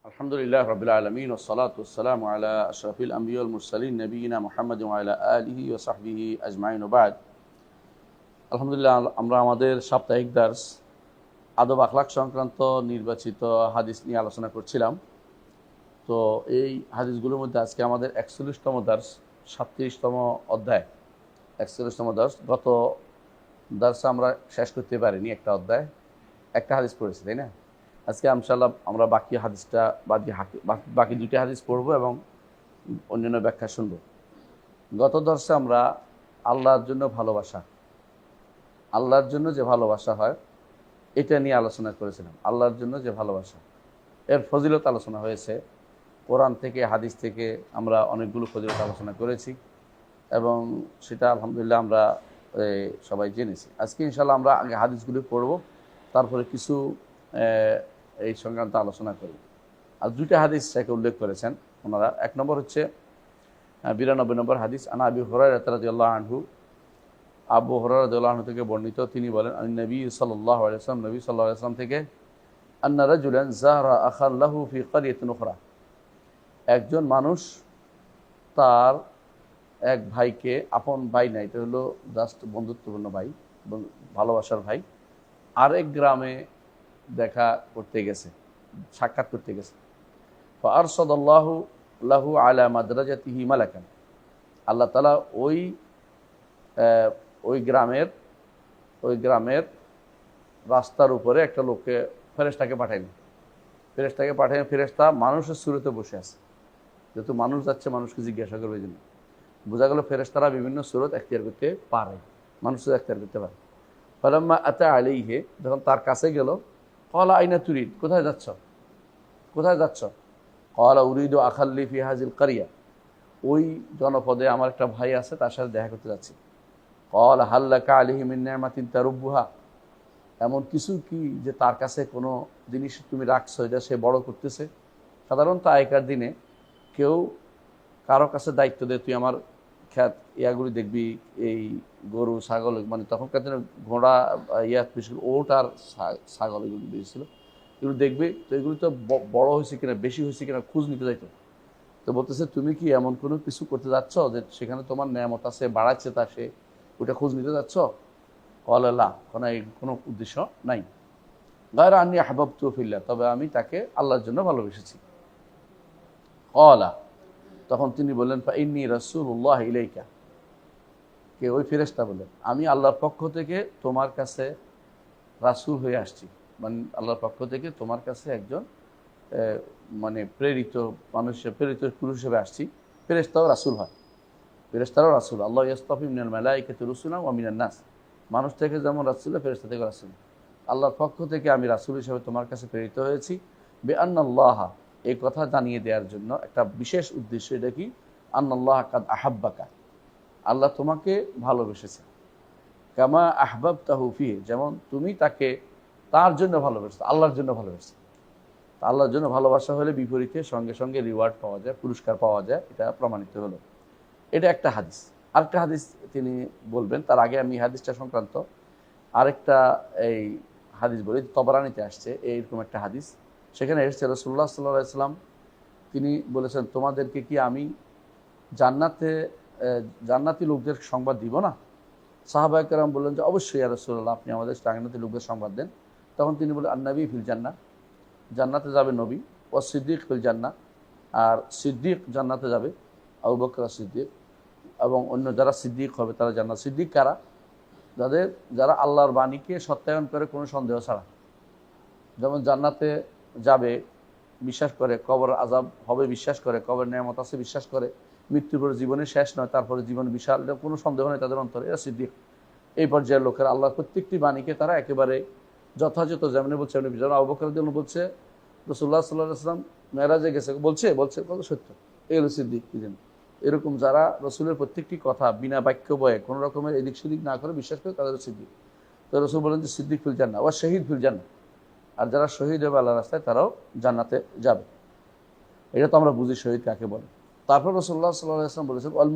আলহামদুলিল্লাহ রাব্বিল আলামিন ওয়াসসালাতু ওয়াসসালামু আলা আশরাফিল আমবিয়া ওয়াল মুরসালিন নবিয়িনা মুহাম্মাদিন ওয়া আলা আলিহি ওয়া সাহবিহি আজমাইন ওয়া বা'দ। আলহামদুলিল্লাহ, আমরা আমাদের সাপ্তাহিক দার্স আদব আখলাক সংক্রান্ত নির্বাচিত হাদিস নিয়ে আলোচনা করছিলাম। তো এই হাদিসগুলোর মধ্যে আজকে আমাদের ৪১তম দার্স, ৩৭তম অধ্যায়, ৪১তম দার্স। গত দার্সে আমরা শেষ করতে পারিনি, একটা অধ্যায় একটা হাদিস পড়েছি, তাই না? আজকে ইনশাআল্লাহ আমরা বাকি দুটি হাদিস পড়ব এবং অন্যান্য ব্যাখ্যা শুনব। গত দর্শে আমরা আল্লাহর জন্য যে ভালোবাসা হয় এটা নিয়ে আলোচনা করেছিলাম। আল্লাহর জন্য যে ভালোবাসা, এর ফজিলত আলোচনা হয়েছে। কোরআন থেকে, হাদিস থেকে আমরা অনেকগুলো ফজিলত আলোচনা করেছি এবং সেটা আলহামদুলিল্লাহ আমরা সবাই জেনেছি। আজকে ইনশাআল্লাহ আমরা আগে হাদিসগুলি পড়ব, তারপরে কিছু এই সংক্রান্ত আলোচনা করব। আর দুইটা হাদিস তাকে উল্লেখ করেছেন ওনারা। এক নম্বর হচ্ছে ৯২ নম্বর হাদিস, আনা আবি হুরায়রা রাদিয়াল্লাহু আনহু, আবু হুরায়রা রাদিয়াল্লাহু আনহু থেকে বর্ণিত। তিনি বলেন, নবী সাল্লাল্লাহু আলাইহি ওয়াসাল্লাম, নবী সাল্লাল্লাহু আলাইহি ওয়াসাল্লাম থেকে, আন্না রাজুলান যারা আখান লাহু ফি ক্বরিয়াতিন উখরা, একজন মানুষ তার এক ভাইকে, আপন ভাই না, এটা হলো জাস্ট বন্ধুত্বপূর্ণ ভাই, ভালোবাসার ভাই, আরেক গ্রামে দেখা করতে গেছে, সাক্ষাৎ করতে গেছে। ফাআরসাদাল্লাহু লাহু আলা মাদরাজাতিহি মালাকান, আল্লাহ তাআলা ওই গ্রামের রাস্তার উপরে একটা লোককে, ফেরেশতাকে পাঠাইলেন। ফেরেশতা মানুষের সুরতে বসে আছে, যেহেতু মানুষ যাচ্ছে মানুষকে জিজ্ঞাসা করবে, এই জন্য বোঝা গেল ফেরেশতারা বিভিন্ন সুরত এখতিয়ার করতে পারে, মানুষের এখতিয়ার করতে পারে। ফালাম্মা আতা আলাইহি, যখন তার কাছে গেল, ক্বালা আইনা তুরিদ, কোথায় যাচ্ছ? ক্বালা উরিদু আখাল্লি ফি হাযিল ক্বরিয়া, ওই জনপদে আমার একটা ভাই আছে, তার সাথে দেখা করতে যাচ্ছি। ক্বালা হাল লাকা আলাইহি মিন নি'মাতিন তারুব্বুহা, এমন কিছু কি যে তার কাছে কোনো জিনিস তুমি রাখছো, এটা সে বড় করতেছে? সাধারণত আগেকার দিনে কেউ কারো কাছে দায়িত্ব দেয়, তুই আমার খ্যাত ইয়াগুলি দেখবি, এই গরু ছাগল, মানে তখনকার দিনে ঘোড়া ওট আর ছাগল এগুলি বেরিয়েছিল, এগুলো দেখবে। তো এগুলি তো বড় হয়েছে কিনা, বেশি হয়েছে কিনা খোঁজ নিতে যাইতো। তো বলতেছে, তুমি কি এমন কোনো কিছু করতে যাচ্ছ যে সেখানে তোমার নেয়ামত আছে, বাড়াচ্ছে, তা সে ওটা খোঁজ নিতে যাচ্ছ? ক্বালা, কোনো উদ্দেশ্য নাই। গায়রা আন্নী আহবাবতু ফিল্লাহ, তবে আমি তাকে আল্লাহর জন্য ভালোবেসেছি। ক্বালা, তখন তিনি বললেন, ফাইন্নী রাসূলুল্লাহ ইলাইকা, কে? ওই ফেরেশতা বললেন, আমি আল্লাহর পক্ষ থেকে তোমার কাছে রাসূল হয়ে আসছি, মানে আল্লাহর পক্ষ থেকে তোমার কাছে একজন মানে প্রেরিত পুরুষ হিসেবে আসছি। ফেরেশতাও রাসূল হয়, ফেরেশতারাও রাসূল। আল্লাহ ইয়াসতাফি মিনাল মালাইকাতি রুসুলান ওয়া মিনান নাস, মানুষ থেকে যেমন রাসূল, ফেরেশতা থেকে রাসূল। আল্লাহর পক্ষ থেকে আমি রাসূল হিসেবে তোমার কাছে প্রেরিত হয়েছি। বিআন্নাল্লাহ, এই কথা জানিয়ে দেওয়ার জন্য একটা বিশেষ উদ্দেশ্য। এটা কি? আন্নাল্লাহ কাদ আহাব্বাকা, আল্লাহ তোমাকে ভালোবেসেছে। কামা আহবাবতাহু ফিহি, যেমন তুমি তাকে তার জন্য ভালোবেসেছো, আল্লাহর জন্য ভালোবেসেছো। আল্লাহর জন্য ভালোবাসা হলে বিপরীতে সঙ্গে সঙ্গে রিওয়ার্ড পাওয়া যায়, পুরস্কার পাওয়া যায়, এটা প্রমাণিত হলো। এটা একটা হাদিস। আরেকটা হাদিস তিনি বলবেন, তার আগে আমি হাদিসটা সংক্রান্ত আরেকটা এই হাদিস বলি। তবরানীতে আসছে এইরকম একটা হাদিস, সেখানে এসেছে রাসূলুল্লাহ সাল্লাল্লাহু আলাইহি ওয়াসাল্লাম তিনি বলেছেন, তোমাদেরকে কি আমি জান্নাতি লোকদের সংবাদ দিব না? সাহাবায়ে কেরাম বললেন যে, অবশ্যই ইয়া রাসূলুল্লাহ, আপনি আমাদের জান্নাতি লোকদের সংবাদ দেন। তখন তিনি বললেন, আন-নবী ফিল জান্নাহ, জান্নাতে যাবে নবী, ও সিদ্দিক ফিল জান্নাহ, আর সিদ্দিক জান্নাতে যাবে, আবু বকর সিদ্দিক, এবং অন্য যারা সিদ্দিক হবে তারা জান্নাত। সিদ্দিক কারা? যারা আল্লাহর বাণীকে সত্যায়ন করে কোনো সন্দেহ ছাড়া, যেমন জান্নাতে যাবে বিশ্বাস করে, কবর আযাব হবে বিশ্বাস করে, কবর নিয়ামত আছে বিশ্বাস করে, মৃত্যুর পরে জীবনের শেষ নয়, তারপরে জীবন বিশাল, এটা কোনো সন্দেহ নেই তাদের অন্তরে, এরা সিদ্দিক। এই পর্যায়ের লোকের আল্লাহর প্রত্যেকটি বাণীকে তারা একেবারে যথাযথ যেমনি বলছে এমনি। যেমন আবু বকর রাদিয়াল্লাহু বলছে, রাসূলুল্লাহ সাল্লাল্লাহু আলাইহি ওয়াসাল্লাম মেরাজে গেছে, বলছে কত সত্য, এই হলো সিদ্দিক। কি জানি এরকম যারা রসুলের প্রত্যেকটি কথা বিনা বাক্য বয়ে কোনো রকমের এদিক সেদিক না করে বিশ্বাস করে, তাদের সিদ্দিক। তো রসুল বলেন যে, সিদ্দিক ফিল জান্নাহ ওয়া শহীদ ফিল জান্নাহ, আর যারা শহীদ হবে আল্লাহর রাস্তায় তারাও জান্নাতে যাবে। এটা তো আমরা বুঝি শহীদ কাকে বলে। তারপর রাসূলুল্লাহ সাল্লাল্লাহু আলাইহি ওয়াসাল্লাম বলেছেন, আল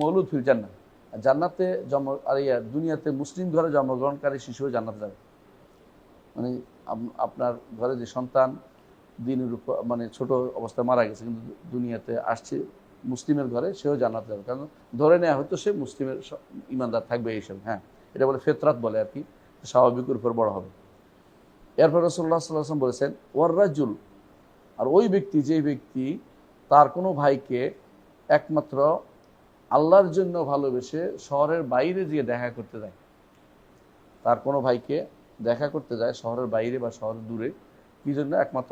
মওলুদ ফিল জান্নাহ, জান্নাতে দুনিয়াতে মুসলিম ঘরে জন্মগ্রহণকারী শিশুও জান্নাতে যাবে। মানে আপনার ঘরে যে সন্তান দিনের উপর মানে ছোট অবস্থায় মারা গেছে, কিন্তু দুনিয়াতে আসছে মুসলিমের ঘরে, সেও জান্নাতে যাবে। কারণ ধরে নেওয়া হয়তো সে মুসলিমের ইমানদার থাকবে এইসব। হ্যাঁ, এটা বলে ফেতরাত বলে আর কি, স্বাভাবিকের উপর বড় হবে। এরপর রাসূলুল্লাহ সাল্লাল্লাহু আলাইহি ওয়াসাল্লাম বলেছেন ওয়ার রাজুল, আর ওই ব্যক্তি, যে ব্যক্তি তার কোনো ভাইকে একমাত্র আল্লাহর জন্য ভালোবেসে শহরের বাইরে গিয়ে দেখা করতে যায়, তার কোনো ভাইকে দেখা করতে যায় শহরের বাইরে বা শহরের দূরে, কি জন্য? একমাত্র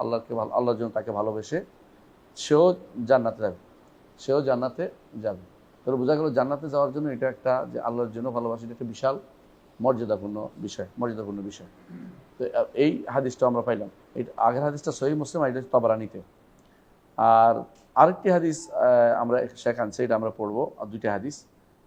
আল্লাহর জন্য তাকে ভালোবেসে, সেও জান্নাতে যাবে, সেও জান্নাতে যাবে। তাহলে বোঝা গেল জান্নাতে যাওয়ার জন্য এটা একটা, যে আল্লাহর জন্য ভালোবাসা, এটা একটা বিশাল মর্যাদাপূর্ণ বিষয়। তো এই হাদিসটা আমরা পাইলাম। এই আগের হাদিসটা সহিহ মুসলিম, এটা তাবরানীতে। আর আরেকটি হাদিস আমরা সেখানে এটা আমরা পড়বো, আর দুইটা হাদিস।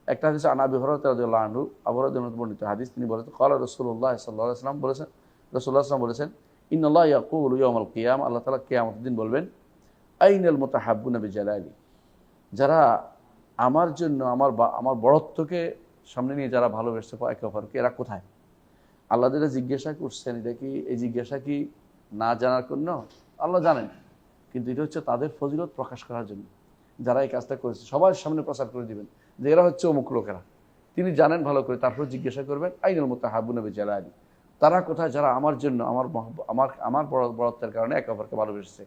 একটা হাদিস আবু হুরায়রা রাদিয়াল্লাহু আনহু, আবু হুরায়রা বর্ণিত হাদিস। তিনি বলেছেন ক্বালা রাসূলুল্লাহ সাল্লাল্লাহু আলাইহি ওয়াসাল্লাম, বলেছেন রাসূলুল্লাহ সাল্লাল্লাহু আলাইহি ওয়াসাল্লাম বলেছেন ইন্নাল্লাহা ইয়াকুলু ইয়াওমাল কিয়ামা, আল্লাহ তাআলা কিয়ামতের দিন বলবেন আইনাল মুতাহাব্বুনা বিজালালি, যারা আমার জন্য আমার বড়ত্বকে সামনে নিয়ে যারা ভালোবেসে একে অপরকে, এরা কোথায়? আল্লাহ যেটা জিজ্ঞাসা করছেন, এটা কি এই জিজ্ঞাসা কি না জানার জন্য? আল্লাহ জানেন, কিন্তু এটা হচ্ছে তাদের ফজিলত প্রকাশ করার জন্য। যারা এই কাজটা করেছে সবার সামনে প্রচার করে দিবেন যে এরা হচ্ছে অমুক লোকেরা, তিনি জানেন ভালো করে। তারপর জিজ্ঞাসা করবেন আইনাল মুতাহাব্বুনা বিজালালি, তারা কোথায় যারা আমার জন্য আমার বড়ত্বের কারণে একে অপরকে ভালোবেসেছে।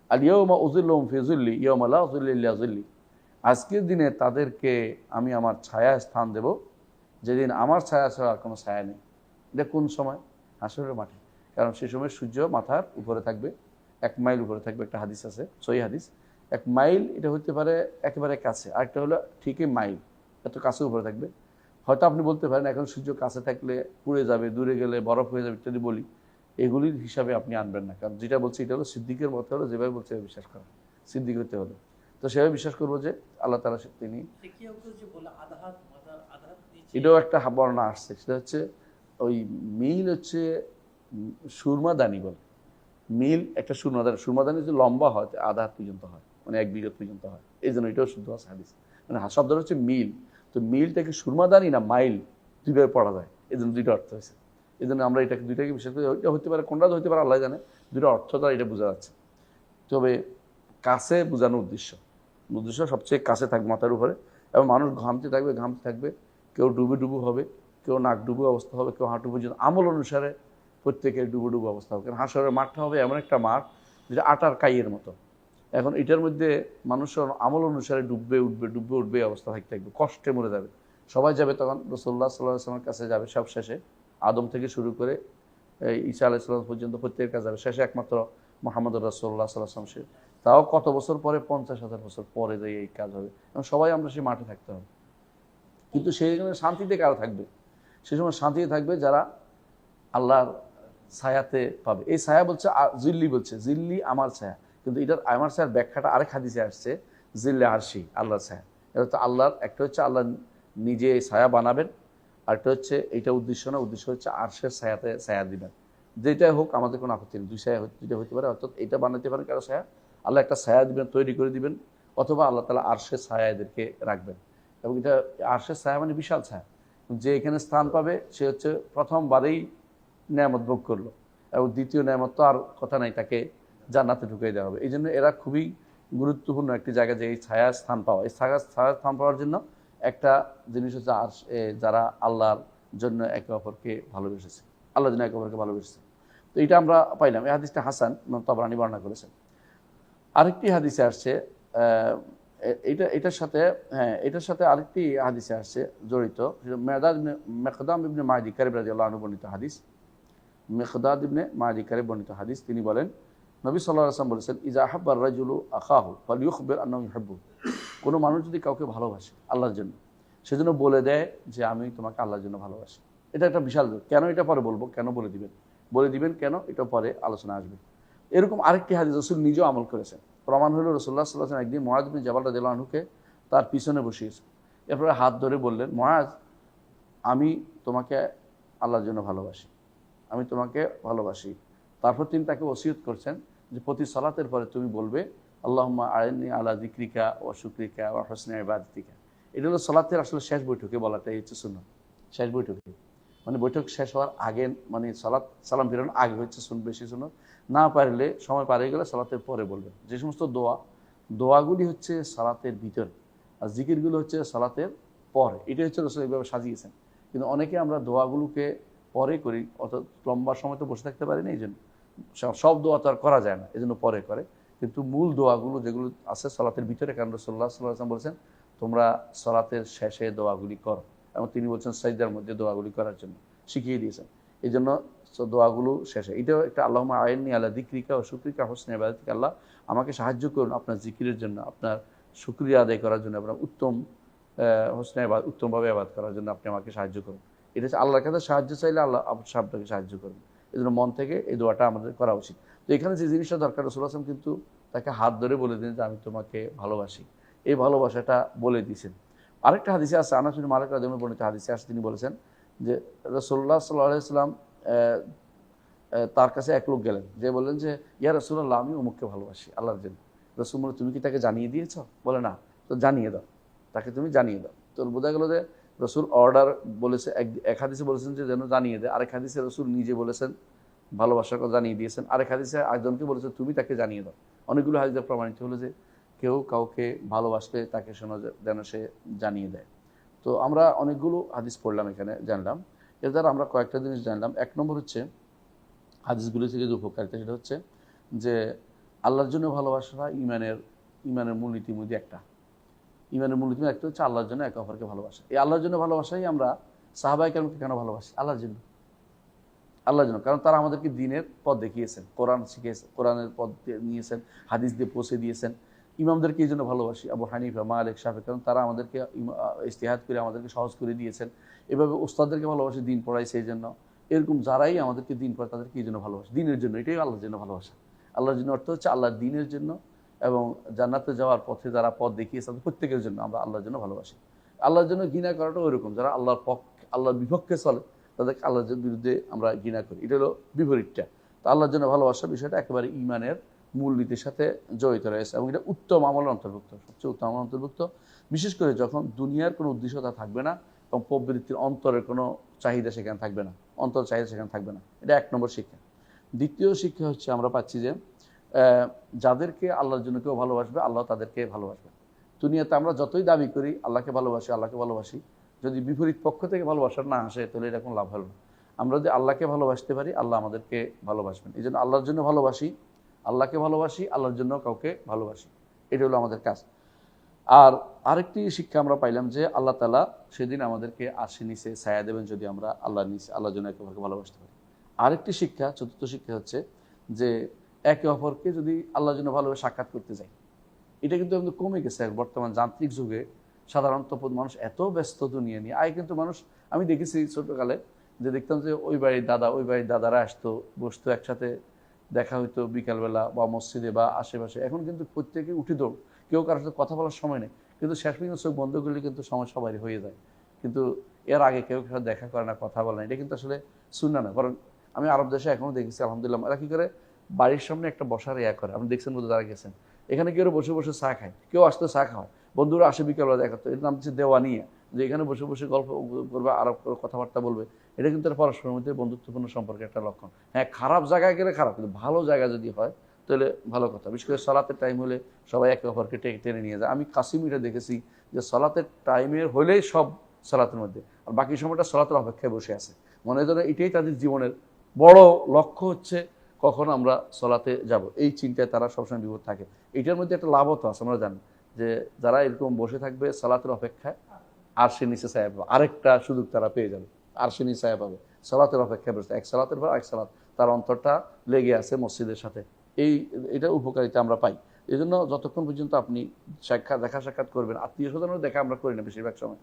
আল ইয়াউমা উযিল্লুহুম ফি যিল্লি ইয়াউমা লা যিল্লা ইল্লা যিল্লি, আজকের দিনে তাদেরকে আমি আমার ছায়া স্থান দেব, যেদিন আমার ছায়া ছাড়া আর কোনো ছায়া নেই। এটা কোন সময়? হাসরের মাঠে। কারণ সেই সময় সূর্য মাথার উপরে থাকবে, 1 মাইল উপরে থাকবে। একটা হাদিস আছে, সহিহ হাদিস। 1 মাইল এটা হতে পারে একেবারে কাছে, আরেকটা হলো ঠিকই মাইল, এত কাছে উপরে থাকবে। হয়তো আপনি বলতে পারেন এখন সূর্য কাছে থাকলে পুড়ে যাবে, দূরে গেলে বরফ হয়ে যাবে ইত্যাদি বলি, এগুলির হিসাবে আপনি আনবেন না। কারণ যেটা বলছি এটা হলো সিদ্দিকের মতো, হলো যেভাবে বলছে বিশ্বাস করা, সিদ্দিক হতে হলো। তো সেভাবে বিশ্বাস করবো যে আল্লাহ তাআলা তিনি, এটাও একটা বর্ণনা আসছে, সেটা হচ্ছে ওই মিল হচ্ছে সুরমাদানি বলে। মিল একটা সুরমাদানি যে লম্বা হয় আধা হাত পর্যন্ত হয়, মানে 1 বিঘত পর্যন্ত হয়, এই জন্য এটাও শুদ্ধ আছে হাদিস। মানে শব্দটা হচ্ছে মিল। তো মিলটাকে সুরমাদানি না মাইল দুইভাবে পড়া যায়, এই জন্য দুইটা অর্থ হয়েছে। এই জন্য আমরা এটাকে দুইটাকে বিশেষ করে, ওইটা হতে পারে, কোনটা হতে পারে আল্লাহ জানে, দুইটা অর্থ দ্বারা এটা বোঝা যাচ্ছে। তবে কাছে বোঝানোর উদ্দেশ্য সবচেয়ে কাছে থাকবে মাথার উপরে, এবং মানুষ ঘামতে থাকবে, কেউ ডুবু হবে, কেউ নাক ডুবু অবস্থা হবে, কেউ হাঁটু পর্যন্ত, আমল অনুসারে প্রত্যেকের ডুবু অবস্থা হবে। কারণ হাসরের মাঠটা হবে এমন একটা মাঠ যেটা আটার কাইয়ের মতো। এখন এটার মধ্যে মানুষের আমল অনুসারে ডুববে উঠবে অবস্থা থাকবে, কষ্টে মরে যাবে। সবাই যাবে তখন রাসূলুল্লাহ সাল্লাল্লাহু আলাইহি ওয়াসাল্লামের কাছে যাবে, সব শেষে আদম থেকে শুরু করে ঈসা আলাইহিস সালাম পর্যন্ত প্রত্যেকের কাছে যাবে। শেষে একমাত্র মুহাম্মদুর রাসূলুল্লাহ সাল্লাল্লাহু আলাইহি ওয়াসাল্লাম, তাও কত বছর পরে, 50,000 বছর পরে যাই এই কাজ হবে। এবং সবাই আমরা সেই মাঠে থাকতে হবে, কিন্তু সেইখানে শান্তিতে কারা থাকবে? সেই সময় শান্তিতে থাকবে যারা আল্লাহর ছায়াতে পাবে। এই ছায়া বলছে জিল্লি, বলছে জিল্লি আমার ছায়া, কিন্তু এটার আমার ছায়ার ব্যাখ্যাটা আরেক হাদিসে আসছে, জিল্লে আরশি, আল্লাহর ছায়া। এটা তো আল্লাহর, একটা হচ্ছে আল্লাহ নিজে ছায়া বানাবেন, আরেকটা হচ্ছে এইটা উদ্দেশ্য না, উদ্দেশ্য হচ্ছে আরশের ছায়াতে ছায়া দিবেন। যেটাই হোক আমাদের কোনো আপত্তি নেই, দুই ছায়া দুইটা হতে পারে। অর্থাৎ এটা বানাতে পারেন কারো ছায়া, আল্লাহ একটা ছায়া দিবেন, তৈরি করে দিবেন, অথবা আল্লাহ তাআলা আরশের ছায়া এদেরকে রাখবেন। এবং এটা আরশের ছায়া মানে বিশাল ছায়া, যে এখানে স্থান পাবে সে হচ্ছে প্রথমবারেই নেয়ামত ভোগ করলো, এবং দ্বিতীয় নেয়ামত তো আর কথা নাই, তাকে জান্নাতে ঢুকিয়ে দেওয়া হবে। এই জন্য এরা খুবই গুরুত্বপূর্ণ একটি জায়গা, যে এই ছায়া স্থান পাওয়া। এই ছায়া স্থান পাওয়ার জন্য একটা জিনিস হচ্ছে যারা আল্লাহর জন্য একে অপরকে ভালোবেসেছে, আল্লাহর জন্য একে অপরকে ভালোবেসেছে। তো এটা আমরা পাইলাম। এই হাদিসটা হাসান, তাবরানী বর্ণনা করেছেন। আরেকটি হাদিসে আসছে এটার সাথে আরেকটি হাদিসে আসছে জড়িত, মেকদাম ইবনে মাদি কারিব রাদিয়াল্লাহু আনহু বর্ণিত হাদিস। মেকদাদ ইবনে মাদি কারিব বর্ণিত হাদিস, তিনি বলেন নবী সাল্লাল্লাহু আলাইহি ওয়াসাল্লাম বলেছেন ইজা আহাব্বার রাজুলু আখাহু ফালইউখবির আন্নাহু ইউহিব্বু, কোনো মানুষ যদি কাউকে ভালোবাসে আল্লাহর জন্য, সেজন্য বলে দেয় যে আমি তোমাকে আল্লাহর জন্য ভালোবাসি। এটা একটা বিশাল, কেন এটা পরে বলবো, কেন বলে দিবেন কেন, এটা পরে আলোচনা আসবে। এরকম আরেকটি হাদিস রাসূল নিজেও আমল করেছেন। প্রমাণ হলো রাসূলুল্লাহ সাল্লাল্লাহু আলাইহি ওয়াসাল্লাম একদিন মুআয বিন জাবাল রাদিয়াল্লাহু আনহুকে তার পিছনে বসিয়েছেন, এরপরে হাত ধরে বললেন, মুআয, আমি তোমাকে আল্লাহর জন্য ভালোবাসি, আমি তোমাকে ভালোবাসি। তারপর তিনি তাকে ওসিয়ত করছেন যে প্রতি সালাতের পরে তুমি বলবে আল্লাহুম্মা আইন্নি আলা যিকরিকা ওয়া শুকরিকা ওয়া হুসনি ইবাদাতিকা। এটা হলো সালাতের আসলে শেষ বৈঠকে বলাটাই হচ্ছে সুন্নাত, শেষ বৈঠকে। মানে বৈঠক শেষ হওয়ার আগে, মানে সালাম ফিরানোর আগে হচ্ছে বেশি সুন্নত। না পারলে সময় পার হয়ে গেলে সালাতের পরে বলবেন। যে সমস্ত দোয়াগুলি হচ্ছে সালাতের ভিতরে, আর জিকিরগুলো হচ্ছে সালাতের পরে। এটাই হচ্ছে রাসূল এইভাবে সাজিয়েছেন। কিন্তু অনেকে আমরা দোয়াগুলোকে পরে করি, অর্থাৎ লম্বা সময় তো বসে থাকতে পারি না, এই জন্য সব দোয়া তো আর করা যায় না, এই জন্য পরে করে। কিন্তু মূল দোয়াগুলো যেগুলো আছে সালাতের ভিতরে, কারণ রাসূলুল্লাহ সাল্লাল্লাহু আলাইহি ওয়াসাল্লাম বলেছেন তোমরা সালাতের শেষে দোয়াগুলি করো, এবং তিনি বলছেন সাজদার মধ্যে দোয়াগুলি করার জন্য শিখিয়ে দিয়েছেন। এই জন্য দোয়াগুলো শেষে, এটাও একটা আল্লাহুম্মা আইন্নি আলা যিকরিকা ওয়া শুকরিকা হুসনি ইবাদাতিকা, আল্লাহ আমাকে সাহায্য করুন আপনার জিকিরের জন্য, আপনার শুকরিয়া আদায় করার জন্য, আপনার উত্তমভাবে ইবাদত করার জন্য আপনি আমাকে সাহায্য করুন। এটা হচ্ছে আল্লাহর কাছে সাহায্য চাইলে আল্লাহ আপনাকে সাহায্য করবেন। এই জন্য মন থেকে এই দোয়াটা আমাদের করা উচিত। তো এখানে যে জিনিসটা দরকার, রাসূলুল্লাহ সাল্লাল্লাহু আলাইহি ওয়াসাল্লাম কিন্তু তাকে হাত ধরে বলে দিন যে আমি তোমাকে ভালোবাসি, এই ভালোবাসাটা বলে দিয়েছেন। আরেকটা হাদিসে আছে, আনাস বিন মালিক রাদিয়াল্লাহু আনহু বর্ণিত হাদিসে আছে, তিনি বলেছেন যে রাসূলুল্লাহ সাল্লাল্লাহু আলাইহি ওয়াসাল্লাম তার কাছে এক লোক গেলেন, যে বললেন যে ইয়া রাসূলুল্লাহ আমি অমুককে ভালোবাসি আল্লাহর জন্য। রাসূল বললেন তুমি কি তাকে জানিয়ে দিয়েছ? বলে না। তো জানিয়ে দাও, তাকে তুমি জানিয়ে দাও। তো বোঝা গেল যে রাসূল অর্ডার বলেছে, এক হাদিসে বলেছেন যে যেন জানিয়ে দেয়, আরেক হাদিসে রাসূল নিজে বলেছেন ভালোবাসার কথা জানিয়ে দিয়েছেন, আরেক হাদিসে একজনকে বলেছে তুমি তাকে জানিয়ে দাও। অনেকগুলো হাদিসে প্রমাণিত হলো যে কেউ কাউকে ভালোবাসলে তাকে শোনা যেন সে জানিয়ে দেয়। তো আমরা অনেকগুলো হাদিস পড়লাম, এখানে জানলাম। এর দ্বারা আমরা কয়েকটা জিনিস জানলাম। এক নম্বর হচ্ছে হাদিসগুলি থেকে যে উপকারিতা, সেটা হচ্ছে যে আল্লাহর জন্য ভালোবাসা ইমানের মূলনীতির মধ্যে একটা। ইমানের মূলনীতি একটা হচ্ছে আল্লাহর জন্য একে অপরকে ভালোবাসা। এই আল্লাহর জন্য ভালোবাসাই আমরা সাহাবায়ে কেরামকে কেন ভালোবাসি? আল্লাহর জন্য। আল্লাহর জন্য, কারণ তারা আমাদেরকে দ্বীনের পথ দেখিয়েছেন, কোরআন শিখিয়েছেন, কোরআনের পথ নিয়েছেন, হাদিস দিয়ে পৌঁছে দিয়েছেন। ইমামদেরকে এই জন্য ভালোবাসি, আবু হানিফা, মালিক, শাফি, কারণ তারা আমাদেরকে ইজতিহাদ করে আমাদেরকে সহজ করে দিয়েছেন। এভাবে ওস্তাদদেরকে ভালোবাসি, দিন পড়াইছে এই জন্য। এরকম যারাই আমাদেরকে দিন পড়ায় তাদেরকে এই জন্য ভালোবাসি, দিনের জন্য। এটাই আল্লাহর জন্য ভালোবাসা। আল্লাহর জন্য অর্থ হচ্ছে আল্লাহর দিনের জন্য, এবং জান্নাতে যাওয়ার পথে যারা পথ দেখিয়েছে তাদের প্রত্যেকের জন্য আমরা আল্লাহর জন্য ভালোবাসি। আল্লাহর জন্য ঘৃণা করাটা ওইরকম, যারা আল্লাহর বিপক্ষে চলে তাদেরকে আল্লাহর বিরুদ্ধে আমরা ঘৃণা করি। এটা হলো বিপরীতটা। তো আল্লাহর জন্য ভালোবাসার বিষয়টা একেবারে ইমানের মূলনীতির সাথে জড়িত রয়েছে, এবং এটা উত্তম আমলের অন্তর্ভুক্ত, সবচেয়ে উত্তম আমলের অন্তর্ভুক্ত। বিশেষ করে যখন দুনিয়ার কোনো উদ্দেশ্যতা থাকবে না, এবং প্রবৃত্তির অন্তরের কোনো চাহিদা সেখানে থাকবে না, অন্তর চাহিদা সেখানে থাকবে না। এটা এক নম্বর শিক্ষা। দ্বিতীয় শিক্ষা হচ্ছে আমরা পাচ্ছি যে যাদেরকে আল্লাহর জন্য কেউ ভালোবাসবে, আল্লাহ তাদেরকে ভালোবাসবে। দুনিয়াতে আমরা যতই দাবি করি আল্লাহকে ভালোবাসি, যদি বিপরীত পক্ষ থেকে ভালোবাসার না আসে তাহলে এটা কোনো লাভ হলো না। আমরা যদি আল্লাহকে ভালোবাসতে পারি, আল্লাহ আমাদেরকে ভালোবাসবেন। এই জন্য আল্লাহর জন্য ভালোবাসি, আল্লাহকে ভালোবাসি, আল্লাহর জন্য কাউকে ভালোবাসি। এটা হলো আমাদের কাজ। আর আরেকটি শিক্ষা আমরা পাইলাম যে আল্লাহ তাআলা সেদিন আমাদেরকে আরশের নিচে ছায়া দেবেন যদি আমরা আল্লাহর জন্য একে অপরকে ভালোবাসতে পারি। আরেকটি শিক্ষা, চতুর্থ শিক্ষা হচ্ছে যে একে অপরকে যদি আল্লাহর জন্য ভালোভাবে সাক্ষাৎ করতে যাই, এটা কিন্তু কমে গেছে বর্তমান যান্ত্রিক যুগে। সাধারণত মানুষ এত ব্যস্ত দুনিয়া নিয়ে। আগে কিন্তু মানুষ, আমি দেখেছি ছোটকালে যে দেখতাম যে ওই বাড়ির দাদারা আসতো, বসতো একসাথে, দেখা হইতো বিকালবেলা বা মসজিদে বা আশেপাশে। এখন কিন্তু প্রত্যেকে উঠে দৌড়, কেউ কারোর সাথে কথা বলার সময় নেই। কিন্তু শেষ পর্যন্ত চোখ বন্ধ করলে কিন্তু সময় সবারই হয়ে যায়। কিন্তু এর আগে কেউ সাথে দেখা করে না, কথা বলে না, এটা কিন্তু আসলে সুন্নাহ না। কারণ আমি আরব দেশে এখনো দেখেছি আলহামদুলিল্লাহ, এরা কি করে বাড়ির সামনে একটা বসার করে, আপনি দেখছেন বোধহয় যারা গেছেন, এখানে কেউ বসে বসে চা খায়, কেউ আসতে চা খাওয়ায়, বন্ধুরা আসে বিকালবেলা দেখা। তো এর নাম হচ্ছে দেওয়ানিয়া, যে এখানে বসে বসে গল্প করবে, আরব কথাবার্তা বলবে। এটা কিন্তু পরস্পরের মধ্যে বন্ধুত্বপূর্ণ সম্পর্কের একটা লক্ষণ। হ্যাঁ, খারাপ জায়গায় গেলে খারাপ, কিন্তু ভালো জায়গা যদি হয় তাহলে ভালো কথা। বিশেষ করে সালাতের টাইম হলে সবাই একে অপরকে টেনে নিয়ে যায়। আমি কাশ্মীরে দেখেছি যে সালাতের টাইমের হলেই সব সালাতের মধ্যে, আর বাকি সময়টা সালাতের অপেক্ষায় বসে আছে। মনে ধরে এটাই তাদের জীবনের বড় লক্ষ্য হচ্ছে কখন আমরা সালাতে যাব, এই চিন্তায় তারা সবসময় বিপদ থাকে। এটার মধ্যে একটা লাভও তো আছে, আমরা জানি যে যারা এরকম বসে থাকবে সালাতের অপেক্ষায়, আরশের নিচে ছায়া পাবে, আরেকটা সুযোগ তারা পেয়ে যাবে, আরশের নিচে ছায়া পাবে। সালাতের অপেক্ষায় বসে, এক সালাতের পর এক সালাত, তার অন্তরটা লেগে আছে মসজিদের সাথে। এটা উপকারিতা আমরা পাই। এই জন্য যতক্ষণ পর্যন্ত আপনি দেখা সাক্ষাৎ করবেন, আত্মীয় স্বজনের দেখা আমরা করি না বেশিরভাগ সময়,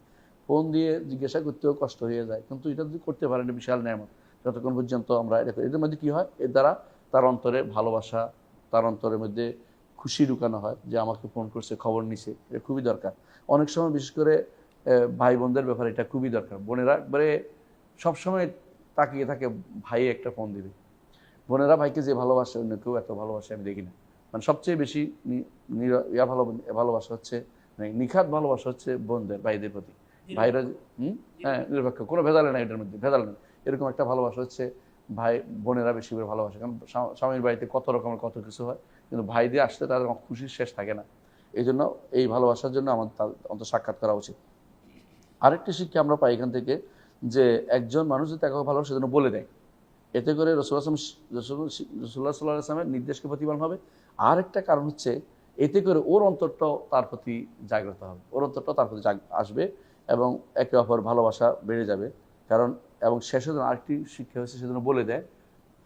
ফোন দিয়ে জিজ্ঞাসা করতেও কষ্ট হয়ে যায়। কিন্তু এটা যদি করতে পারেন বিশাল নেয়ামত। যতক্ষণ পর্যন্ত আমরা এটা করি, এদের মধ্যে কী হয়, এর দ্বারা তার অন্তরে ভালোবাসা, তার অন্তরের মধ্যে খুশি ঢুকানো হয় যে আমাকে ফোন করছে, খবর নিছে। এটা খুবই দরকার। অনেক সময় বিশেষ করে ভাই বোনদের ব্যাপারে এটা খুবই দরকার। বোনেরা একবারে সবসময় তাকিয়ে থাকে ভাই একটা ফোন দিবে। বোনেরা ভাইকে যে ভালোবাসে অন্য কেউ এত ভালোবাসে আমি দেখি না। মানে সবচেয়ে বেশি ভালোবাসা হচ্ছে, নিখাত ভালোবাসা হচ্ছে বোনদের ভাইদের প্রতি। ভাইরা হ্যাঁ, নিরপেক্ষ, কোনো ভেজালে নাই, এটার মধ্যে ভেজাল নেই। এরকম একটা ভালোবাসা হচ্ছে ভাই বোনেরা বেশি করে ভালোবাসে, কারণ স্বামীর বাড়িতে কত রকমের কত কিছু হয়, কিন্তু ভাই দিয়ে আসলে তাদের খুশির শেষ থাকে না। এই জন্য এই ভালোবাসার জন্য আমাদের অন্তত সাক্ষাৎ করা উচিত। আরেকটি শিক্ষা আমরা পাই এখান থেকে, যে একজন মানুষ যদি তাকে ভালোবাসে সেজন্য বলে দেয়, এতে করে রসুল্লাহ সাল্লাল্লাহু আলাইহি ওয়াসাল্লামের নির্দেশকে প্রতিপালন হবে। আর একটা কারণ হচ্ছে, এতে করে ওর অন্তরটাও তার প্রতি জাগ্রত হবে, ওর অন্তরটাও তার প্রতি আসবে এবং একে অপর ভালোবাসা বেড়ে যাবে। কারণ এবং শেষে আরেকটি শিক্ষা হচ্ছে, সেজন্য বলে দেয়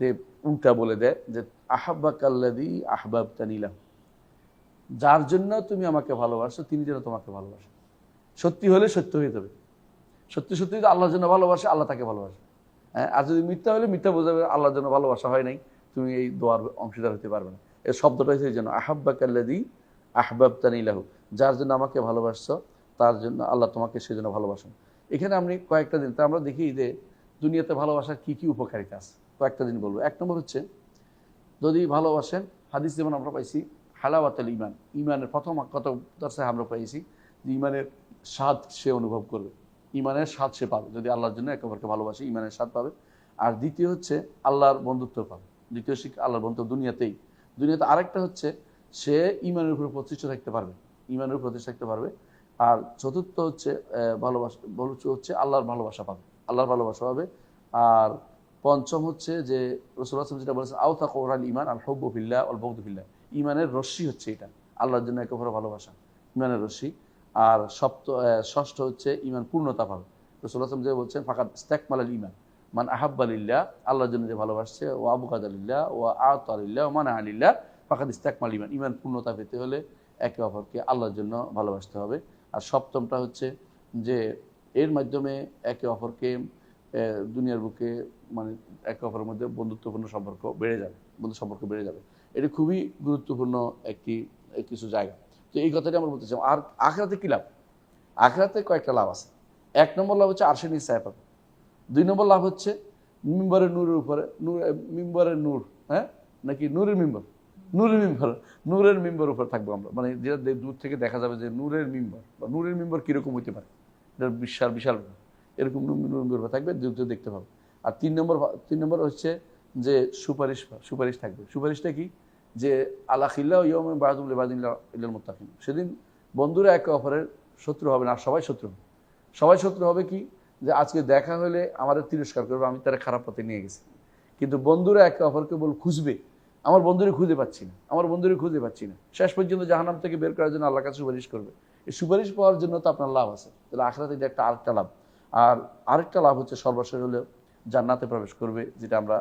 যে উল্টা বলে দেয় যে আহাব্বাকাল্লাযী আহবাবতানি লাহু, যার জন্য তুমি আমাকে ভালোবাসো তিনি যেন তোমাকে ভালোবাসে। সত্যি হলে সত্য হয়ে যাবে, সত্যি সত্যি যদি আল্লাহর জন্য ভালোবাসে আল্লাহ তাকে ভালোবাসে। হ্যাঁ, আর যদি মিথ্যা হলে মিথ্যা বোঝাবে, আল্লাহর জন্য ভালোবাসা হয় নাই, তুমি এই দোয়ার অংশীদার হতে পারবে না। এই শব্দটা হচ্ছে এই জন্য আহাব্বাকাল্লাযী আহবাবতানি লাহু, যার জন্য আমাকে ভালোবাসছো তার জন্য আল্লাহ তোমাকে সেজন্য ভালোবাসেন। এখানে আমি কয়েকটা দিন আমরা দেখি যে দুনিয়াতে ভালোবাসার কি কি উপকারিতা আছে, কয়েকটা দিন বলবো। এক নম্বর হচ্ছে, যদি ভালোবাসেন, হাদিস যেমন আমরা পাইছি হালাওয়াতুল ঈমান, ঈমানের প্রথম কত দর্শে আমরা পাইছি যে ঈমানের স্বাদ সে অনুভব করবে, ঈমানের স্বাদ সে পাবে যদি আল্লাহর জন্য একে অপরকে ভালোবাসে, ঈমানের স্বাদ পাবে। আর দ্বিতীয় হচ্ছে আল্লাহর বন্ধুত্ব পাবে, দ্বিতীয় শিক্ষা আল্লাহর বন্ধুত্ব দুনিয়াতেই। দুনিয়াতে আরেকটা হচ্ছে সে ঈমানের উপরে প্রতিষ্ঠিত থাকতে পারবে, ঈমানের উপর প্রতিষ্ঠিত থাকতে পারবে। আর চতুর্থ হচ্ছে ভালোবাসা হচ্ছে আল্লাহর ভালোবাসা পাবে, আল্লাহর ভালোবাসা পাবে। আর পঞ্চম হচ্ছে যে রাসূলুল্লাহ সাল্লাল্লাহু আলাইহি ওয়াসাল্লাম যেটা বলেছেন আওতাকা ওয়াল ঈমান আল হুব্বু ফিল্লাহ ওয়াল বুগদু ফিল্লাহ, ঈমানের রশ্মি হচ্ছে এটা, আল্লাহর জন্য একে অপরের ভালোবাসা, ঈমানের রশ্মি। আর ষষ্ঠ হচ্ছে ঈমান পূর্ণতা পাবে। রাসূলুল্লাহ সাল্লাল্লাহু আলাইহি ওয়াসাল্লাম যে বলছেন ফাকাদ ইসতাকমালাল ঈমান, মান আহাব্বা লিল্লাহ, আল্লাহর জন্য যে ভালোবাসছে, ওয়া আবগাদা লিল্লাহ ওয়া আতা লিল্লাহ ওয়া মানা লিল্লাহ ফাকাদ ইসতাকমালাল ঈমান। ঈমান পূর্ণতা পেতে হলে একে অপরকে আল্লাহর জন্য ভালোবাসতে হবে। আর সপ্তমটা হচ্ছে যে এর মাধ্যমে একে অপরকে দুনিয়ার বুকে মানে একে অপরের মধ্যে বন্ধুত্বপূর্ণ সম্পর্ক বেড়ে যাবে, বন্ধু সম্পর্ক বেড়ে যাবে। এটি খুবই গুরুত্বপূর্ণ কিছু জায়গা। তো এই কথাটি আমরা বলতে চাই। আর আখিরাতে কী লাভ? আখিরাতে কয়েকটা লাভ আছে। এক নম্বর লাভ হচ্ছে আরশের নিচে ছায়া পাবে। দুই নম্বর লাভ হচ্ছে মিম্বরের নূরের উপরে, মিম্বরের নূর, হ্যাঁ নাকি নূরের মিম্বর, নূরের মিম্বর উপর থাকবো আমরা, মানে যেটা দূর থেকে দেখা যাবে যে নূরের মিম্বর, বা নূরের মিম্বর কীরকম হইতে পারে, এটা বিশাল বিশাল এরকম নূরের থাকবে, দেখতে পাবে। আর তিন নম্বর হচ্ছে যে সুপারিশ থাকবে। সুপারিশটা কি? যে আলা খিল্লাহ ইয়াউমিন বা'দুহum লিবা'দিন ইল্লাল মুত্তাকিন, সেদিন বন্ধুরা একে অপরের শত্রু হবে না, আর সবাই শত্রু হবে কি? যে আজকে দেখা হলে আমাদের তিরস্কার করবে, আমি তারা খারাপ পথে নিয়ে গেছি। কিন্তু বন্ধুরা একে অপরকে খুঁজবে, আমার বন্ধুরে খুঁজে পাচ্ছি না, শেষ পর্যন্ত জাহান্নাম থেকে বের করার জন্য আল্লাহর কাছে সুপারিশ করবে। এই সুপারিশ পাওয়ার জন্য তো আপনার লাভ আছে। তাহলে আখিরাতে এটা একটা আরেকটা লাভ। আর আরেকটা লাভ হচ্ছে সর্বশেষ হলে জান্নাতে প্রবেশ করবে, যেটা আমরা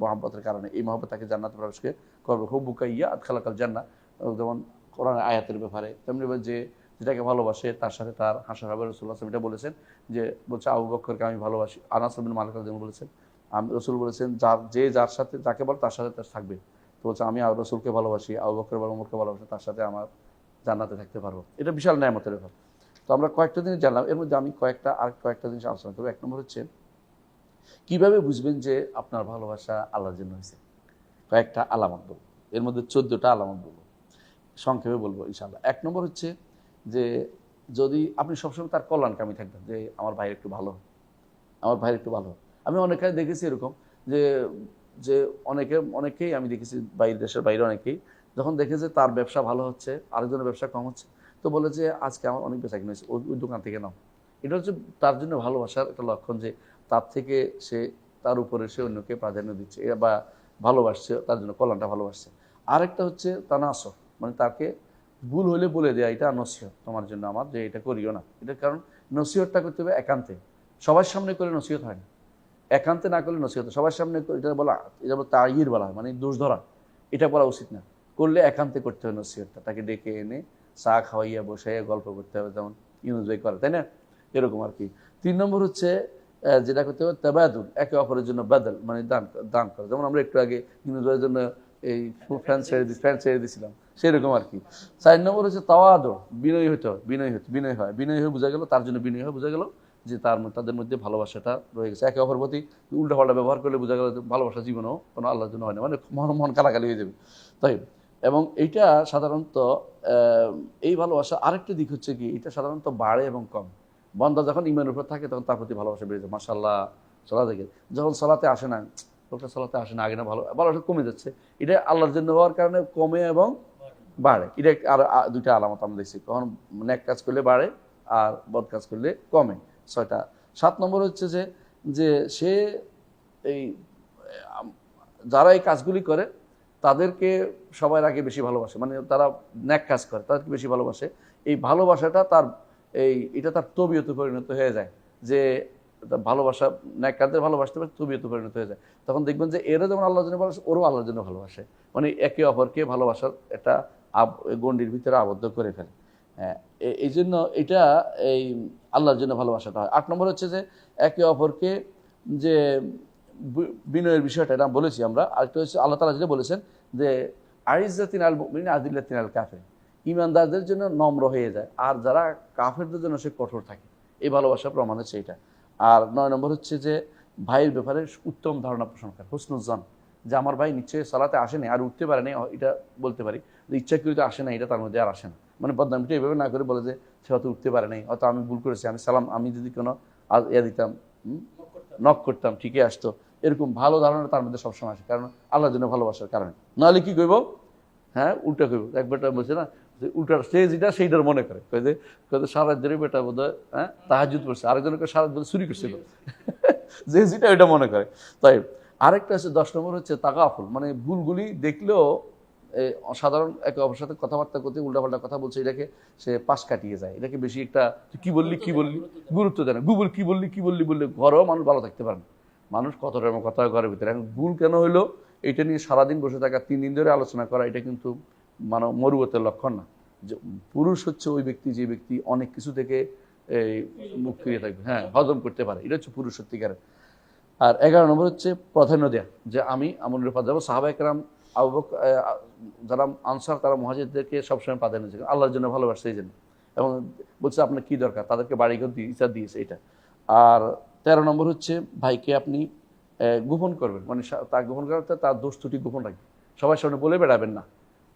মহব্বতের কারণে, এই মহব্বত তাকে জান্নাতে প্রবেশ করবে। হুব্বুকা ইয়া আদখালাকাল জান্নাহ, যেমন কোরআনের আয়াতের ব্যাপারে, তেমনি যে যেটাকে ভালোবাসে তার সাথে তার হাসর হবে। রাসূলুল্লাহ সাল্লাল্লাহু আলাইহি ওয়াসাল্লাম এটা বলেছেন, যে বলছে আবু বকরকে আমি ভালোবাসি। আনাস বিন মালিক রাদিয়াল্লাহু আনহু বলেছেন, রাসূল বলেছেন যার সাথে যাকে বল তার সাথে তার থাকবে। তো বলছে আমি রাসূলকে ভালোবাসি, আবু বকর বা ওমরকে ভালোবাসি, তার সাথে আমার জান্নাতে থাকতে পারবো। এটা বিশাল নেয়ামতের ব্যাপার। তো আমরা কয়েকটা জিনিস জানলাম, এর মধ্যে আমি কয়েকটা জিনিস আলোচনা করবো। এক নম্বর হচ্ছে কিভাবে বুঝবেন যে আপনার ভালোবাসা আল্লাহর জন্য হয়েছে। কয়েকটা আলামত বলবো, এর মধ্যে 14টা আলামত বলবো, সংক্ষেপে বলবো ইনশাআল্লাহ। এক নম্বর হচ্ছে যে যদি আপনি সবসময় তার কল্যাণকামী থাকবেন, যে আমার ভাই একটু ভালো, আমি অনেকেই দেখেছি এরকম যে অনেকেই আমি দেখেছি দেশের বাইরে অনেকেই যখন দেখে যে তার ব্যবসা ভালো হচ্ছে, আরেকজনের ব্যবসা কম হচ্ছে, তো বলে যে আজকে আমার অনেক বেচা কিনেছে, ওই দোকান থেকে নাও। এটা হচ্ছে তার জন্য ভালোবাসার একটা লক্ষণ, যে তার থেকে তার উপরে সে অন্যকে প্রাধান্য দিচ্ছে বা ভালোবাসছে, তার জন্য কল্যাণটা ভালোবাসছে। আরেকটা হচ্ছে তানাসহ, মানে তাকে ভুল হলে বলে দেয়া, এটা নসিহত তোমার জন্য আমার, যে এটা করিও না। এটার কারণ নসিহতটা করতে হবে একান্তে, সবার সামনে করে নসিহত হয় না, একান্তে না করলে নসিহত। সবার সামনে এটা বলা তাইয়ির বলা হয়, মানে দোষ ধরা, এটা বলা উচিত না। করলে একান্তে করতে হবে নসিহতটা, তাকে ডেকে এনে চা খাওয়াইয়া বসাইয়া গল্প করতে হবে, যেমন ইউনুস ভাই করে, তাই না? এরকম আর কি। 3 নম্বর হচ্ছে যেটা করতে হবে তাবাদুল, একে অপরের জন্য বাদল, মানে দান করা। যেমন আমরা একটু আগে ইউনুস ভাইয়ের জন্য এই ফ্যান ছেড়ে দিয়েছিলাম, সেরকম আর কি। 4 নম্বর হচ্ছে তাওয়াদু, বিনয় হয়ে বোঝা গেল, তার জন্য বিনয় হয়ে বোঝা গেল যে তাদের মধ্যে ভালোবাসাটা রয়ে গেছে। একে অপরের প্রতি উল্টাপাল্টা ব্যবহার করলে বোঝা গেল ভালোবাসা জীবনেও কোনো আল্লাহর জন্য হয় না, মানে মন কালাকালি হয়ে যাবে। তাই এবং এইটা সাধারণত এই ভালোবাসা আরেকটা দিক হচ্ছে কি, এটা সাধারণত বাড়ে এবং কম। বান্দা যখন ঈমানের উপর থাকে তখন তার প্রতি ভালোবাসা বেড়ে যায়, মাশাআল্লাহ সালাতে গেলে যখন সালাতে আসে না, লোকটা সালাতে আসে না, আগে না ভালোবাসা কমে যাচ্ছে, এটা আল্লাহর জন্য হওয়ার কারণে কমে এবং বাড়ে। এটা আর দুইটা আলামত আমরা দেখছি, কখন নেক কাজ করলে বাড়ে আর বদ কাজ করলে কমে। 6টা। 7 নম্বর হচ্ছে যে যে সে এই যারা এই কাজগুলি করে তাদেরকে সবার আগে বেশি ভালোবাসে, মানে তারা ন্যাক কাজ করে তাদেরকে বেশি ভালোবাসে। এই ভালোবাসাটা তার এটা তার তবিয়তে পরিণত হয়ে যায়, যে ভালোবাসা ন্যাক কাজদের ভালোবাসতে পারে, তবিয়তে পরিণত হয়ে যায়। তখন দেখবেন যে এরা যেমন আল্লাহর জন্য ভালোবাসে, ওরও আল্লাহর জন্য ভালোবাসে, মানে একে অপরকে ভালোবাসার একটা গণ্ডির ভিতরে আবদ্ধ করে ফেলে। হ্যাঁ, এই জন্য এটা এই আল্লাহর জন্য ভালোবাসাটা হয়। 8 নম্বর হচ্ছে যে একে অপরকে যে বিনয়ের বিষয়টা, এটা বলেছি আমরা। আরেকটা হচ্ছে আল্লাহ তাআলা যেটা বলেছেন যে আইজ্জাতিন আল মুমিনিন আদিল্লাতিন আল কাফির, ঈমানদারদের জন্য নম্র হয়ে যায় আর যারা কাফেরদের জন্য সে কঠোর থাকে। এই ভালোবাসা প্রমাণ হচ্ছে এটা। আর 9 নম্বর হচ্ছে যে ভাইয়ের ব্যাপারে উত্তম ধারণা পোষণ করে, হুসনুজ্জান, যে আমার ভাই নিশ্চয়ই সালাতে আসেনি আর উঠতে পারে নাই, এটা বলতে পারি যে ইচ্ছাকৃত আসে না, এটা তার মধ্যে আর আসে না, মানে বদনামটা এইভাবে না করে বলে যে সে হয়তো উঠতে পারে নাই, হয়তো আমি ভুল করেছি, আমি সালাম আমি যদি কোনো দিতাম, নক করতাম ঠিকই আসতো, এরকম ভালো ধারণা তার মধ্যে সবসময় আসে, কারণ আল্লাহর জন্য ভালোবাসার কারণে। নাহলে কি করবো, হ্যাঁ উল্টা করবো। একবারটা বলছে না যে উল্টার সে যেটা সেইটার মনে করে, সারা ধরে বেটা বোধ হয় হ্যাঁ তাহাজ্জুদ করছে, আরেকজনকে সারা বোধ চুরি করছিল, যে যেটা ওইটা মনে করে। তাই আরেকটা হচ্ছে 10 নম্বর হচ্ছে তাগাফুল, মানে ভুলগুলি দেখলেও সাধারণ একে অপরের সাথে কথাবার্তা করতে উল্টাপাল্টা কথা বলছে, এটাকে সে পাশ কাটিয়ে যায়, এটাকে বেশি একটা কি বললি গুরুত্ব দেয় না। কি বললি বললে ঘরেও মানুষ ভালো থাকতে পারে না, মানুষ কতটা কথা ঘরের ভিতরে। এখন ভুল কেন হইলো এটা নিয়ে সারাদিন বসে থাকা, 3 দিন ধরে আলোচনা করা, এটা কিন্তু মানে মরুবতের লক্ষণ না। যে পুরুষ হচ্ছে ওই ব্যক্তি যে ব্যক্তি অনেক কিছু থেকে মুখ ফিরিয়ে থাকবে, হ্যাঁ হজম করতে পারে, এটা হচ্ছে পুরুষ সত্যিকারের। আর 11 নম্বর হচ্ছে প্রাধান্য দেয়া, যে আমি আমলের পথ যাবো। সাহাবায়ে কেরাম আবু বকর যারা আনসার তারা মুহাজিরদেরকে সবসময় প্রাধান্য দিয়েছে আল্লাহর জন্য ভালোবাসে এই জন্য, এবং বলছে আপনার কি দরকার, তাদেরকে বাড়িঘর ইচ্ছা দিয়েছে এটা। আর 13 নম্বর হচ্ছে ভাইকে আপনি গোপন করবেন, মানে তার গোপন করাতে তার দোষ ত্রুটি গোপন রাখবেন, সবার সামনে বলে বেড়াবেন না।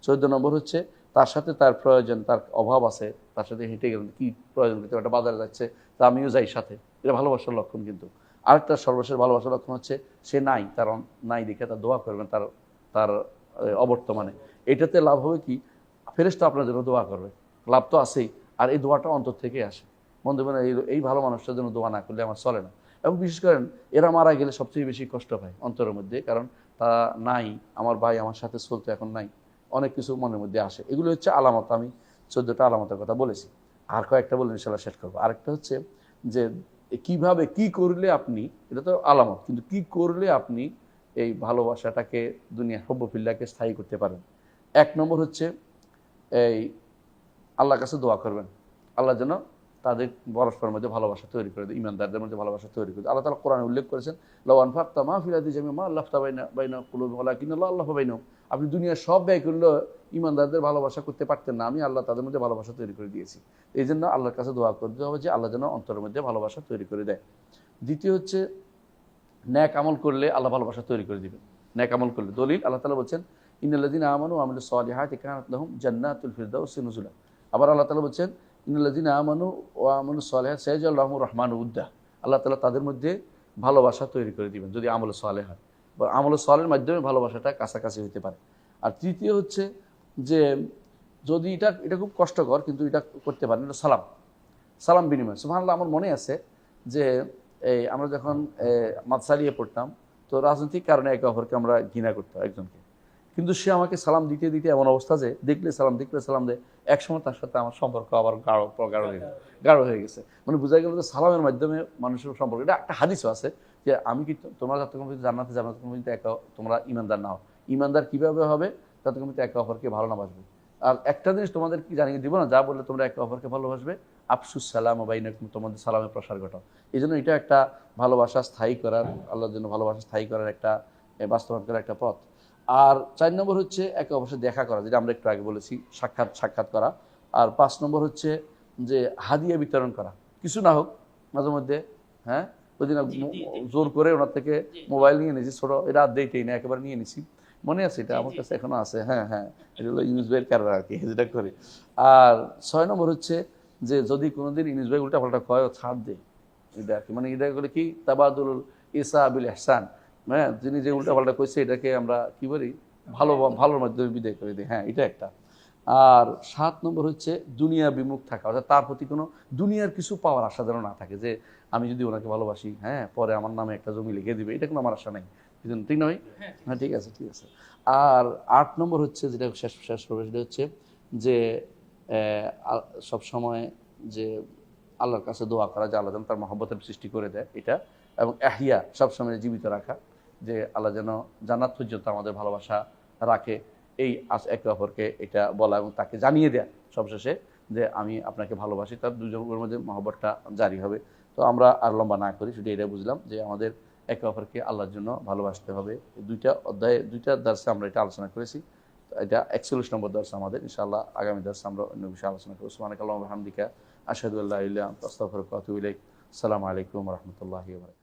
14 নম্বর হচ্ছে তার সাথে তার প্রয়োজন, তার অভাব আছে, তার সাথে হেঁটে গেলেন, কি প্রয়োজন করতে একটা বাজারে যাচ্ছে তা আমিও যাই সাথে, এটা ভালোবাসার লক্ষণ। কিন্তু আরেকটা সর্বশেষ ভালোবাসার লক্ষণ হচ্ছে সে নাই, তার নাই দেখে তার দোয়া করবেন তার তার অবর্তমানে। এটাতে লাভ হবে কি, ফেরেশতা আপনার জন্য দোয়া করবে, লাভ তো আছেই, আর এই দোয়াটা অন্তর থেকে আসে। মন দেবেন এই ভালো মানুষটার জন্য দোয়া না করলে আমার চলে না। এবং বিশেষ করেন এরা মারা গেলে সবচেয়ে বেশি কষ্ট পায় অন্তরের মধ্যে, কারণ তা নাই, আমার ভাই আমার সাথে চলতে এখন নাই, অনেক কিছু মনের মধ্যে আসে। এগুলো হচ্ছে আলামত, আমি 14টা আলামতের কথা বলেছি, আর কয়েকটা বলে ইনশাআল্লাহ শেষ করবো। আরেকটা হচ্ছে যে কিভাবে কি করলে আপনি, এটা তো আলামত, কিন্তু কি করলে আপনি এই ভালোবাসাটাকে দুনিয়া হব্বফিল্লাহকে স্থায়ী করতে পারেন। 1 নম্বর হচ্ছে এই আল্লাহর কাছে দোয়া করবেন, আল্লাহ যেন তাদের পরস্পরের মধ্যে ভালোবাসা তৈরি করে দেয়, ইমানদারদের মধ্যে ভালোবাসা তৈরি করে দেয়। আল্লাহ তাআলা কোরআনে উল্লেখ করেছেন লাউ আনফাকতা মা ফিল আরদি জামিআন মা আল্লাফতা বাইনা কুলুবিহিম ওয়ালাকিন্নাল্লাহ আল্লাফা বাইনাহুম, আপনি দুনিয়ার সব ব্যয় করলেও ইমানদারদের ভালোবাসা করতে পারতেন না, আমি আল্লাহ তাদের মধ্যে ভালোবাসা তৈরি করে দিয়েছি। এই জন্য আল্লাহর কাছে দোয়া করতে হবে যে আল্লাহ যেন অন্তরের মধ্যে ভালোবাসা তৈরি করে দেয়। দ্বিতীয় হচ্ছে ন্যাক আমল করলে আল্লাহ ভালোবাসা তৈরি করে দিবেন। ন্যাক আমল করলে দলিল আল্লাহ তাআলা বলছেন ইন্নাল্লাযীনা আমানু ওয়া আমিলুস সালিহাতি কানাত লাহুম জান্নাতুল ফিরদাউসি নুজুলা। আবার আল্লাহ তাআলা বলছেন ইন্নাল্লাযীনা আমানু ওয়া আমিলুস সালিহাতি সায়াজআলু লাহুমুর রাহমানু উদ্দা, আল্লাহ তাআলা তাদের মধ্যে ভালোবাসা তৈরি করে দিবেন যদি আমল সালেহ হয়, বা আমল সালেহের মাধ্যমে ভালোবাসাটা কাছাকাছি হতে পারে। আর তৃতীয় হচ্ছে যে যদি এটা খুব কষ্টকর, কিন্তু এটা করতে পারেন, এটা সালাম বিনিময়। সুবহানাল্লাহ, আমার মনে আছে যে আমরা যখন মাদ্রাসায় পড়তাম, তো রাজনৈতিক কারণে একে অপরকে আমরা ঘৃণা করতাম একজনকে, কিন্তু সে আমাকে সালাম দিতে দিতে এমন অবস্থা যে দেখলে সালাম দেয়, একসময় তার সাথে আমার সম্পর্ক আবার গাঢ় হয়ে গেছে। মানে বোঝা গেল যে সালামের মাধ্যমে মানুষের সম্পর্ক। এটা একটা হাদিসও আছে যে আমি কি তোমরা যতক্ষণ জান্নাতে যাবে ততক্ষণ তোমরা ইমানদার না হও, ইমানদার কিভাবে হবে, ততক্ষণ একে অপরকে ভালো না বাসবে। আর একটা জিনিস তোমাদের কি জানিয়ে দিব না, যা বললে তোমরা একে অপরকে ভালোবাসবে, আফসুস সালাম বাইনাকুম, তোমাদের সালামের প্রসার ঘটাও। এই জন্য এটা একটা ভালোবাসা স্থায়ী করার, আল্লাহর জন্য ভালোবাসা স্থায়ী করার একটা বাস্তবায়ন করার একটা পথ। আর 4 নম্বর হচ্ছে একে অপরের দেখা করা, যেটা আমরা একটু আগে বলেছি, সাক্ষাৎ করা। আর 5 নম্বর হচ্ছে যে হাদিয়া বিতরণ করা, কিছু না হোক মাঝে মধ্যে। হ্যাঁ, ওই দিন জোর করে ওনার থেকে মোবাইল নিয়ে নিয়েছি, ছোট এটা আর দেইতেই না, একেবারে নিয়ে নিছি, মনে আছে, এটা আমার কাছে এখনো আছে। হ্যাঁ, এটা হলো ইউনুস ভাইয়ের কারণ আর কি, যেটা করি। আর 6 নম্বর হচ্ছে যে যদি কোনোদিন ইউনুস ভাই উল্টা পাল্টা কয় ছাড় দে, এটা আর কি, মানে এটা করে কি তাবাদুল ইসা আবিল ইহসান, হ্যাঁ, তিনি যে উল্টাপাল্টা কইছে এটাকে আমরা কি বলি, ভালোর মাধ্যমে বিদায় করে দিই। হ্যাঁ, এটা একটা। আর 7 নম্বর হচ্ছে দুনিয়া বিমুখ থাকা, অর্থাৎ তার প্রতি কোনো দুনিয়ার কিছু পাওয়ার আশা যেন না থাকে, যে আমি যদি ওনাকে ভালোবাসি, হ্যাঁ, পরে আমার নামে একটা জমি লিখে দিবে, এটা কোনো আমার আশা নাই। ঠিক নয়? হ্যাঁ, ঠিক আছে, ঠিক আছে। আর 8 নম্বর হচ্ছে যেটা শেষ করবে, সেটা হচ্ছে যে সব সময় যে আল্লাহর কাছে দোয়া করা, যে আল্লাহ যেন তার মহব্বতের সৃষ্টি করে দেয়, এটা। এবং এহিয়া, সবসময় জীবিত রাখা, যে আল্লাহ যেন জান্নাত পর্যন্ত আমাদের ভালোবাসা রাখে, এই একে অপরকে এটা বলা এবং তাকে জানিয়ে দেয়া সবশেষে যে আমি আপনাকে ভালোবাসি, তার দুজনের মধ্যে মহব্বতটা জারি হবে। তো আমরা আর লম্বা না করি, শুধু এটা বুঝলাম যে আমাদের একে অপরকে আল্লাহর জন্য ভালোবাসতে হবে। দুইটা অধ্যায়ে, দুইটা দার্সে আমরা এটা আলোচনা করেছি। এটা 41 নম্বর দার্স আমাদের। ইনশাআল্লাহ আগামী দার্সে আমরা অন্য বিষয়ে আলোচনা করব। সুবহানাকাল্লাহু ওয়া বিহামদিকা, আশহাদু আল্লা ইলাহা ইল্লা আনতা, আস্তাগফিরুকা ওয়া আতুবু ইলাইক। আসসালামু আলাইকুম ওয়া রাহমাতুল্লাহি ওয়া বারাকাতুহু।